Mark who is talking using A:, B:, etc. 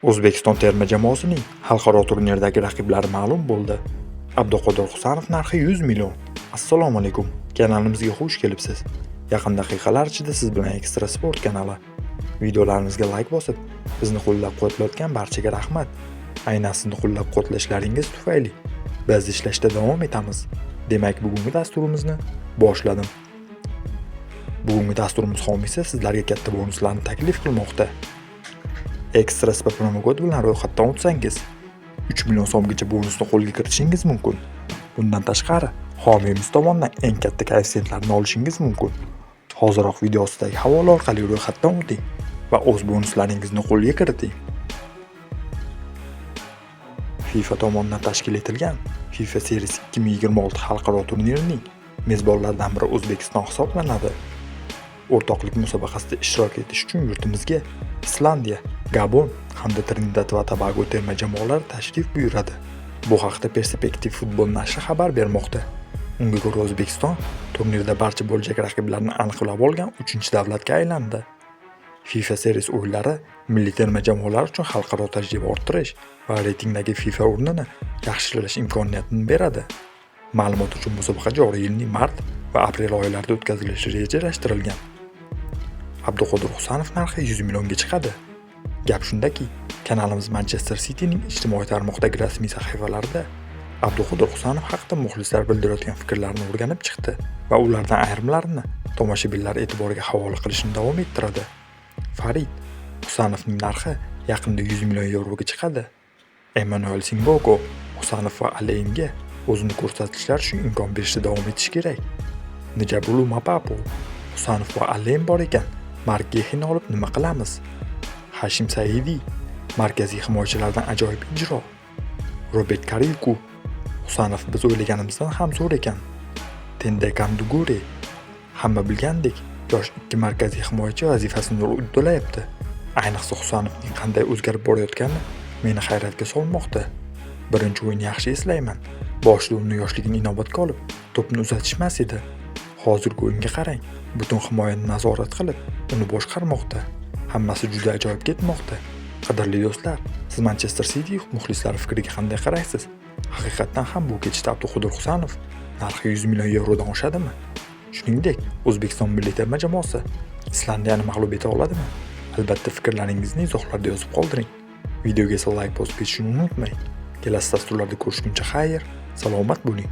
A: O'zbekiston terma jamoasining xalqaro turnirdagi raqiblari ma'lum bo'ldi. Abduqodir Husanov narxi 100 million. Assalomu alaykum. Kanalimizga xush kelibsiz. Yaqin daqiqalar ichida siz bilan Ekstra Sport kanali. Videolarimizga like bosib, bizni qo'llab-quvvatlayotgan barchaga rahmat. Aynan sizni qo'llab-quvvatlashlaringiz tufayli biz ishlashda davom etamiz. Demak, bugungi dasturimizni boshladim. Bugungi dasturimiz homiysi sizlarga katta bonuslarni taklif qilmoqda. Ekstra Sport promo kod bilan ro'yxatdan o'tsangiz 3 million so'mgacha bonusni qo'lga kiritishingiz mumkin. Bundan tashqari, homiyimiz tomonidan eng katta koeffitsiyentlarni olishingiz mumkin. Hozirroq video ostidagi havola orqali ro'yxatdan o'ting va o'z bonuslaringizni qo'lga kiriting. FIFA tomonidan tashkil etilgan FIFA Series 2026 xalqaro turnirining mezbonlaridan biri O'zbekiston hisoblanadi. O'rtoqlik musobaqasida ishtirok etish uchun yurtimizga Islandiya, Gabon hamda Trinidad va Tobago terma jamoalari tashrif buyuradi. Bu haqda Perspektiv futbol nashri xabar bermoqda. Unga ko'ra, O'zbekiston turnirda barcha bo'lajak raqiblarni aniqlab olgan 3-davlatga aylandi. FIFA Series o'yinlari milliy terma jamoalar uchun xalqaro tajriba orttirish va reytingdagi FIFA o'rnini yaxshilash imkoniyatini beradi. Ma'lumot uchun musobaqa joriy yilning mart va aprel oylarida o'tkazilishi rejalashtirilgan. Abduqodir Husanov narxi 100 millionga chiqadi. Gap shundaki, kanalimiz Manchester City'ning ijtimoiy tarmoqdagi rasmiy sahifalarida Abduqodir Husanov haqida muxlislar bildirayotgan fikrlarni o'rganib chiqdi va ulardan ayrimlarini tomoshabinlar e'tiboriga havola qilishni davom ettiradi. Farid Husanovning narxi yaqinda 100 million yevroga chiqadi. Emmanuel Simboko Husanov va Aleinga o'zini ko'rsatishlari uchun imkon berishda davom etish kerak. Nijabulu Mapapo Husanov va Alein bor ekan, Mark Gehini olib nima qilamiz? Hashim Saidi markaziy himoyachilardan ajoyib ijro. Robert Kariku Husanov biz o'ylaganimizdan ham zo'r ekan. Tende Kanduguri hamma bilgandek yosh ikki markaziy himoyachi vazifasini uddalayapti. Ayniqsa Husanovning qanday o'zgarib borayotgani meni hayratga solmoqda. Birinchi o'yin yaxshi eslayman. Boshida uni yoshligini inobatga olib, to'pni uzatishmas edi. Hozirgi o'yinga qarang, butun himoyani nazorat qilib, uni boshqarmoqda. Hammasi juda ajoyib ketmoqda. Qadrli do'stlar, siz Manchester City muxlislari fikriga qanday qaraysiz? Haqiqatan ham bu ketishda Abduqodir Husanov narxi 100 million yevrodan oshadimi? Shuningdek, O'zbekiston milliy terma jamoasi Islandiyani mag'lub eta oladimi? Albatta fikrlaringizni izohlarda yozib qoldiring. Videoga esa like bosib ketishni unutmang. Kelasi dasturlarda ko'rishguncha xayr, salomat bo'ling.